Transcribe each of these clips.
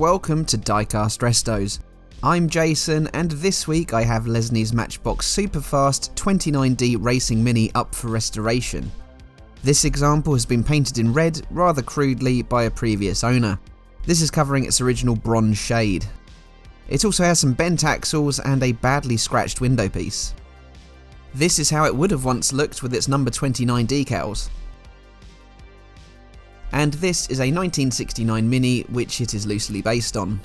welcome to Diecast Restos. I'm Jason, and this week I have Lesney's Matchbox Superfast 29D Racing Mini up for restoration. This example has been painted in red, rather crudely, by a previous owner. This is covering its original bronze shade. It also has some bent axles and a badly scratched window piece. This is how it would have once looked with its number 29 decals. And this is a 1969 Mini, which it is loosely based on.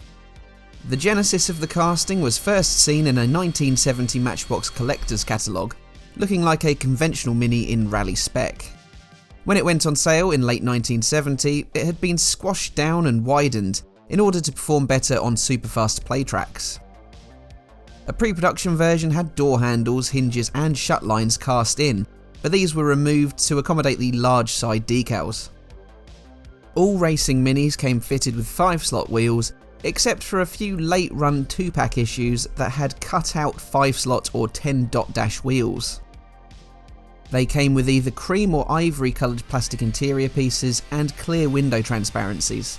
The genesis of the casting was first seen in a 1970 Matchbox collector's catalogue, looking like a conventional Mini in rally spec. When it went on sale in late 1970, it had been squashed down and widened in order to perform better on Superfast play tracks. A pre-production version had door handles, hinges and shut lines cast in, but these were removed to accommodate the large side decals. All racing Minis came fitted with 5-slot wheels, except for a few late-run 2-pack issues that had cut-out 5-slot or 10-dot dash wheels. They came with either cream or ivory coloured plastic interior pieces and clear window transparencies.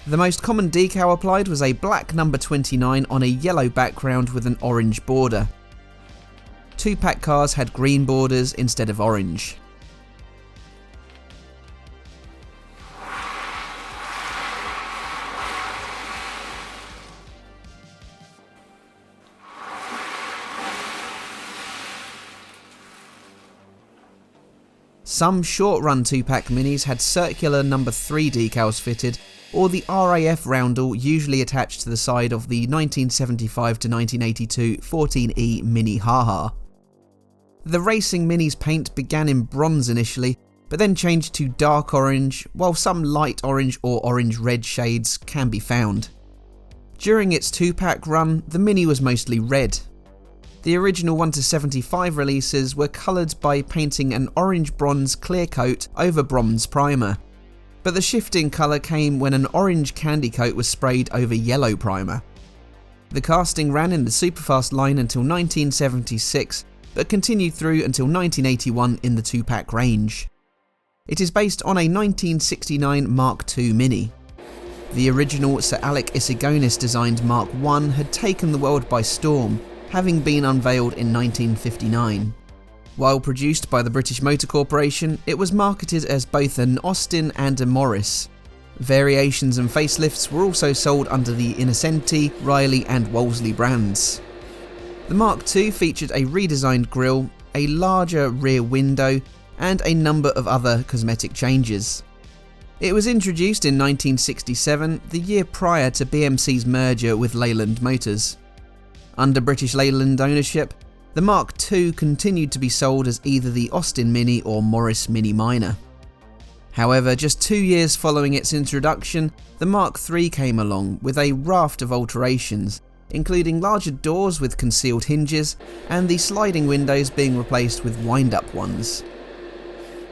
The most common decal applied was a black number 29 on a yellow background with an orange border. 2-pack cars had green borders instead of orange. Some short-run 2-pack Minis had circular number 3 decals fitted, or the RAF roundel usually attached to the side of the 1975 to 1982 14E Mini Haha. The racing Mini's paint began in bronze initially, but then changed to dark orange, while some light orange or orange-red shades can be found. During its 2-pack run, the Mini was mostly red. The original 1-75 releases were coloured by painting an orange-bronze clear coat over bronze primer, but the shift in colour came when an orange candy coat was sprayed over yellow primer. The casting ran in the Superfast line until 1976, but continued through until 1981 in the 2-pack range. It is based on a 1969 Mark II Mini. The original Sir Alec Isigonis designed Mark I had taken the world by storm, having been unveiled in 1959. While produced by the British Motor Corporation, it was marketed as both an Austin and a Morris. Variations and facelifts were also sold under the Innocenti, Riley and Wolseley brands. The Mark II featured a redesigned grille, a larger rear window, and a number of other cosmetic changes. It was introduced in 1967, the year prior to BMC's merger with Leyland Motors. Under British Leyland ownership, the Mark II continued to be sold as either the Austin Mini or Morris Mini Minor. However, just 2 years following its introduction, the Mark III came along with a raft of alterations, including larger doors with concealed hinges and the sliding windows being replaced with wind-up ones.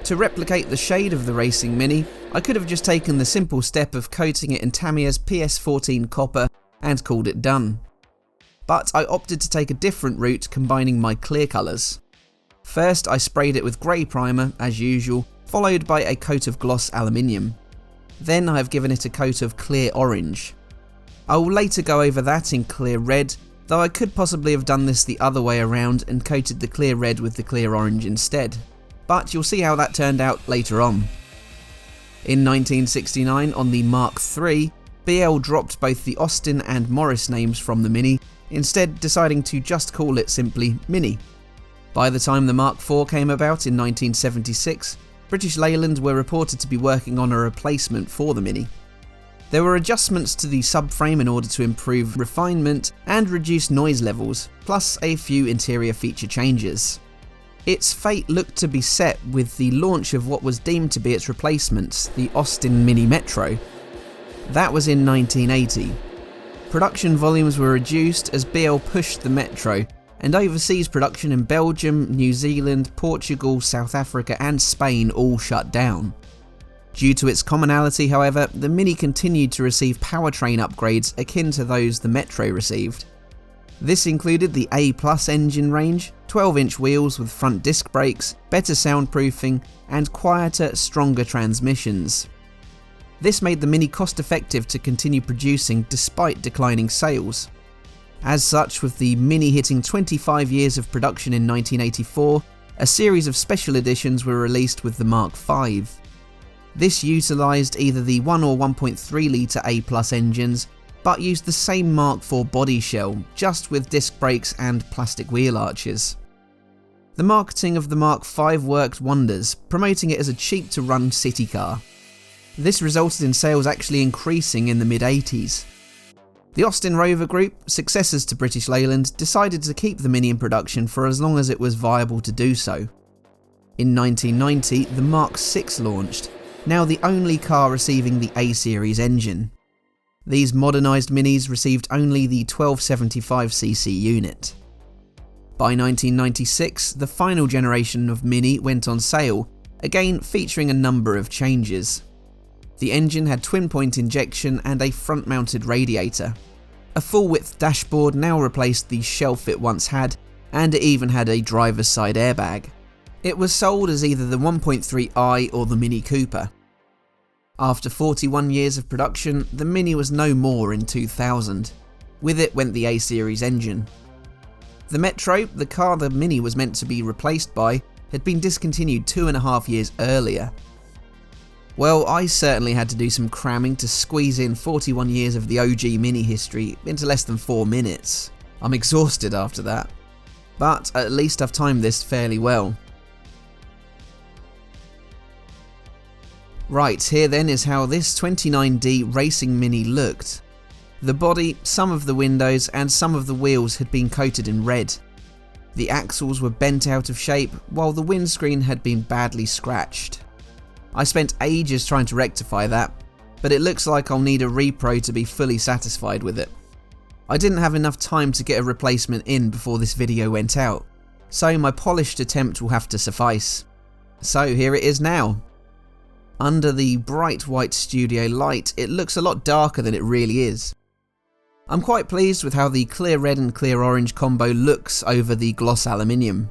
To replicate the shade of the racing Mini, I could have just taken the simple step of coating it in Tamiya's PS14 copper and called it done. But I opted to take a different route, combining my clear colours. First I sprayed it with grey primer, as usual, followed by a coat of gloss aluminium. Then I have given it a coat of clear orange. I will later go over that in clear red, though I could possibly have done this the other way around and coated the clear red with the clear orange instead. But you'll see how that turned out later on. In 1969, on the Mark III, BL dropped both the Austin and Morris names from the Mini, instead deciding to just call it simply Mini. By the time the Mark IV came about in 1976, British Leyland were reported to be working on a replacement for the Mini. There were adjustments to the subframe in order to improve refinement and reduce noise levels, plus a few interior feature changes. Its fate looked to be set with the launch of what was deemed to be its replacement, the Austin Mini Metro. That was in 1980. Production volumes were reduced as BL pushed the Metro, and overseas production in Belgium, New Zealand, Portugal, South Africa and Spain all shut down. Due to its commonality, however, the Mini continued to receive powertrain upgrades akin to those the Metro received. This included the A+ engine range, 12-inch wheels with front disc brakes, better soundproofing, and quieter, stronger transmissions. This made the Mini cost effective to continue producing despite declining sales. As such, with the Mini hitting 25 years of production in 1984, a series of special editions were released with the Mark V. This utilised either the 1 or 1.3 litre A+ engines, but used the same Mark IV body shell, just with disc brakes and plastic wheel arches. The marketing of the Mark V worked wonders, promoting it as a cheap-to-run city car. This resulted in sales actually increasing in the mid-80s. The Austin Rover Group, successors to British Leyland, decided to keep the Mini in production for as long as it was viable to do so. In 1990, the Mark VI launched, now the only car receiving the A-Series engine. These modernised Minis received only the 1275cc unit. By 1996, the final generation of Mini went on sale, again featuring a number of changes. The engine had twin-point injection and a front-mounted radiator. A full-width dashboard now replaced the shelf it once had, and it even had a driver's side airbag. It was sold as either the 1.3i or the Mini Cooper. After 41 years of production, the Mini was no more in 2000. With it went the A-Series engine. The Metro, the car the Mini was meant to be replaced by, had been discontinued 2.5 years earlier. Well, I certainly had to do some cramming to squeeze in 41 years of the OG Mini history into less than 4 minutes. I'm exhausted after that. But at least I've timed this fairly well. Right, here then is how this 29D racing Mini looked. The body, some of the windows and some of the wheels had been coated in red. The axles were bent out of shape while the windscreen had been badly scratched. I spent ages trying to rectify that, but it looks like I'll need a repro to be fully satisfied with it. I didn't have enough time to get a replacement in before this video went out, so my polished attempt will have to suffice. So here it is now. Under the bright white studio light, it looks a lot darker than it really is. I'm quite pleased with how the clear red and clear orange combo looks over the gloss aluminium.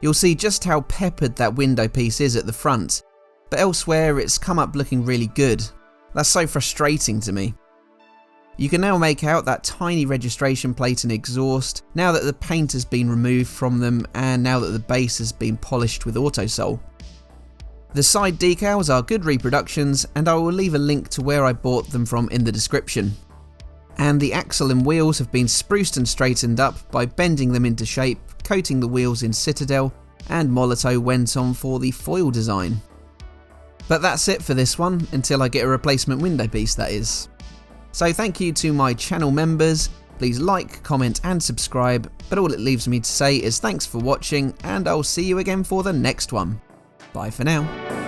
You'll see just how peppered that window piece is at the front, but elsewhere it's come up looking really good. That's so frustrating to me. You can now make out that tiny registration plate and exhaust now that the paint has been removed from them and now that the base has been polished with Autosol. The side decals are good reproductions, and I will leave a link to where I bought them from in the description. And the axle and wheels have been spruced and straightened up by bending them into shape, coating the wheels in Citadel, and Molotow went on for the foil design. But that's it for this one, until I get a replacement window piece, that is. So thank you to my channel members, please like, comment and subscribe, but all it leaves me to say is thanks for watching, and I'll see you again for the next one. Bye for now.